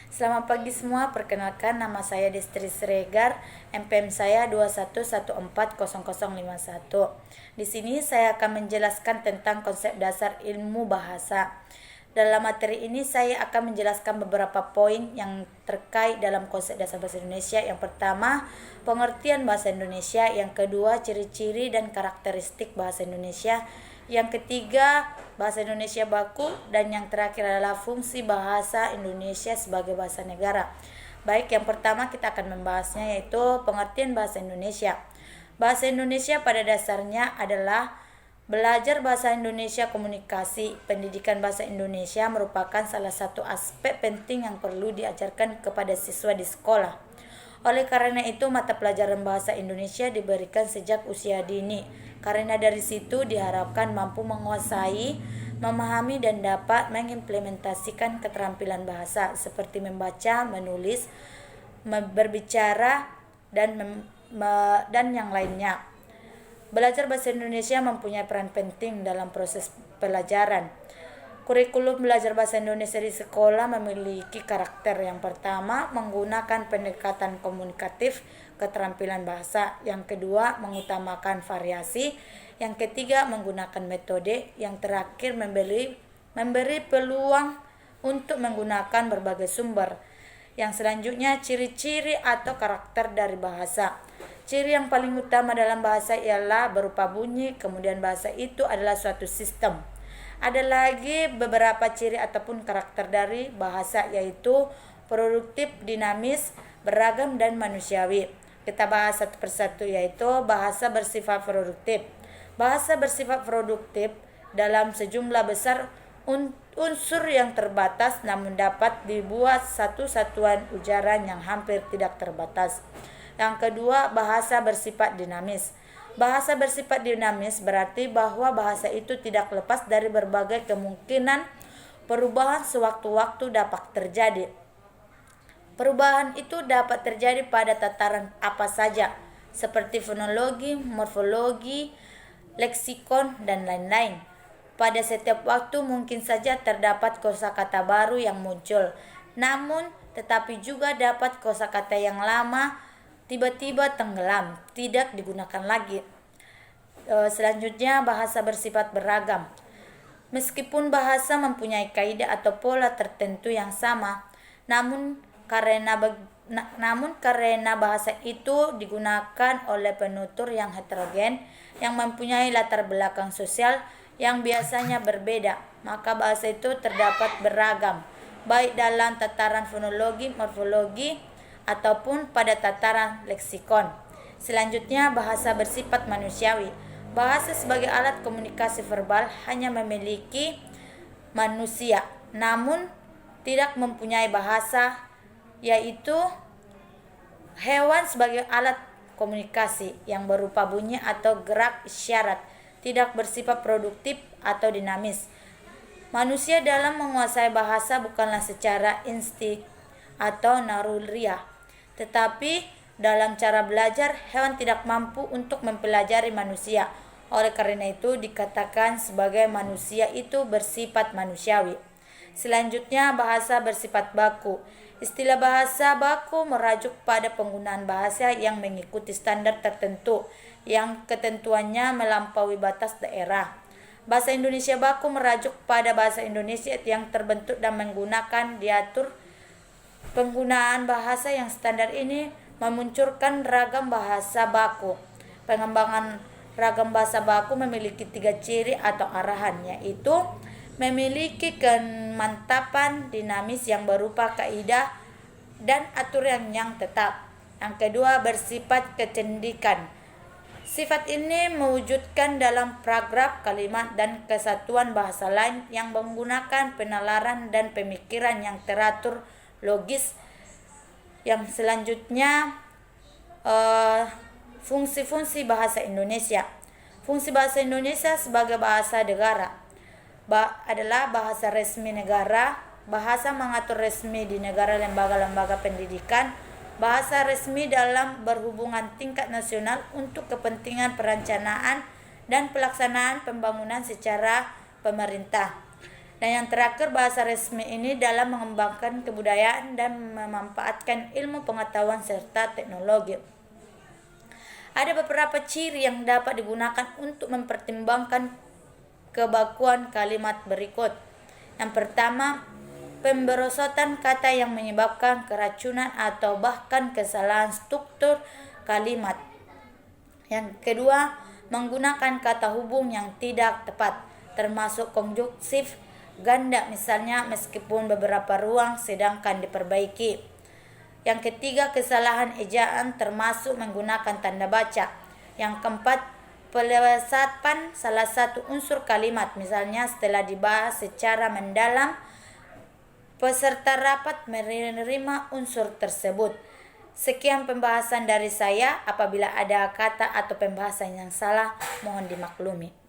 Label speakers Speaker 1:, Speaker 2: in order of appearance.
Speaker 1: Selamat pagi semua, perkenalkan nama saya Destri Siregar, MPM saya 21140051. Di sini saya akan menjelaskan tentang konsep dasar ilmu bahasa. Dalam materi ini saya akan menjelaskan beberapa poin yang terkait dalam konsep dasar bahasa Indonesia. Yang pertama, pengertian bahasa Indonesia. Yang kedua, ciri-ciri dan karakteristik bahasa Indonesia. Yang ketiga, bahasa Indonesia baku. Dan yang terakhir adalah fungsi bahasa Indonesia sebagai bahasa negara. Baik, yang pertama kita akan membahasnya yaitu pengertian bahasa Indonesia. Bahasa Indonesia pada dasarnya adalah belajar bahasa Indonesia komunikasi. Pendidikan bahasa Indonesia merupakan salah satu aspek penting yang perlu diajarkan kepada siswa di sekolah. Oleh karena itu, mata pelajaran bahasa Indonesia diberikan sejak usia dini. Karena dari situ diharapkan mampu menguasai, memahami dan dapat mengimplementasikan keterampilan bahasa seperti membaca, menulis, berbicara dan yang lainnya. Belajar bahasa Indonesia mempunyai peran penting dalam proses pelajaran. Kurikulum belajar bahasa Indonesia di sekolah memiliki karakter. Yang pertama, menggunakan pendekatan komunikatif keterampilan bahasa. Yang kedua, mengutamakan variasi. Yang ketiga, menggunakan metode. Yang terakhir, memberi peluang untuk menggunakan berbagai sumber. Yang selanjutnya, ciri-ciri atau karakter dari bahasa. Ciri yang paling utama dalam bahasa ialah berupa bunyi, kemudian bahasa itu adalah suatu sistem. Ada lagi beberapa ciri ataupun karakter dari bahasa yaitu produktif, dinamis, beragam, dan manusiawi. Kita bahas satu persatu yaitu bahasa bersifat produktif. Bahasa bersifat produktif dalam sejumlah besar unsur yang terbatas namun dapat dibuat satu satuan ujaran yang hampir tidak terbatas. Yang kedua, bahasa bersifat dinamis. Bahasa bersifat dinamis berarti bahwa bahasa itu tidak lepas dari berbagai kemungkinan perubahan sewaktu-waktu dapat terjadi. Perubahan itu dapat terjadi pada tataran apa saja, seperti fonologi, morfologi, leksikon, dan lain-lain. Pada setiap waktu mungkin saja terdapat kosakata baru yang muncul, namun tetapi juga dapat kosakata yang lama tiba-tiba tenggelam, tidak digunakan lagi. Selanjutnya, bahasa bersifat beragam. Meskipun bahasa mempunyai kaidah atau pola tertentu yang sama, namun karena bahasa itu digunakan oleh penutur yang heterogen, yang mempunyai latar belakang sosial yang biasanya berbeda, maka bahasa itu terdapat beragam, baik dalam tataran fonologi, morfologi, ataupun pada tataran leksikon. Selanjutnya, bahasa bersifat manusiawi. Bahasa sebagai alat komunikasi verbal hanya memiliki manusia, namun tidak mempunyai bahasa, yaitu hewan sebagai alat komunikasi yang berupa bunyi atau gerak isyarat, tidak bersifat produktif atau dinamis. Manusia dalam menguasai bahasa bukanlah secara insting atau naluriah, tetapi dalam cara belajar hewan tidak mampu untuk mempelajari manusia. Oleh karena itu dikatakan sebagai manusia itu bersifat manusiawi. Selanjutnya, bahasa bersifat baku. Istilah bahasa baku merujuk pada penggunaan bahasa yang mengikuti standar tertentu yang ketentuannya melampaui batas daerah. Bahasa Indonesia baku merujuk pada bahasa Indonesia yang terbentuk dan menggunakan diatur. Penggunaan bahasa yang standar ini memunculkan ragam bahasa baku. Pengembangan ragam bahasa baku memiliki 3 ciri atau arahan, yaitu memiliki kemantapan dinamis yang berupa kaidah dan aturan yang tetap. Yang kedua, bersifat kecendikan. Sifat ini mewujudkan dalam paragraf, kalimat, dan kesatuan bahasa lain yang menggunakan penalaran dan pemikiran yang teratur logis. Yang selanjutnya, fungsi-fungsi bahasa Indonesia. Fungsi bahasa Indonesia sebagai bahasa negara adalah bahasa resmi negara, bahasa mengatur resmi di negara, lembaga-lembaga pendidikan, bahasa resmi dalam berhubungan tingkat nasional untuk kepentingan perencanaan dan pelaksanaan pembangunan secara pemerintah. Dan yang terakhir, bahasa resmi ini dalam mengembangkan kebudayaan dan memanfaatkan ilmu pengetahuan serta teknologi. Ada beberapa ciri yang dapat digunakan untuk mempertimbangkan kebakuan kalimat berikut. Yang pertama, pemberosotan kata yang menyebabkan keracunan atau bahkan kesalahan struktur kalimat. Yang kedua, menggunakan kata hubung yang tidak tepat, termasuk konjungtif ganda, misalnya meskipun beberapa ruang sedangkan diperbaiki. Yang ketiga, kesalahan ejaan termasuk menggunakan tanda baca. Yang keempat, pelepasan salah satu unsur kalimat, misalnya setelah dibahas secara mendalam, peserta rapat menerima unsur tersebut. Sekian pembahasan dari saya. Apabila ada kata atau pembahasan yang salah, mohon dimaklumi.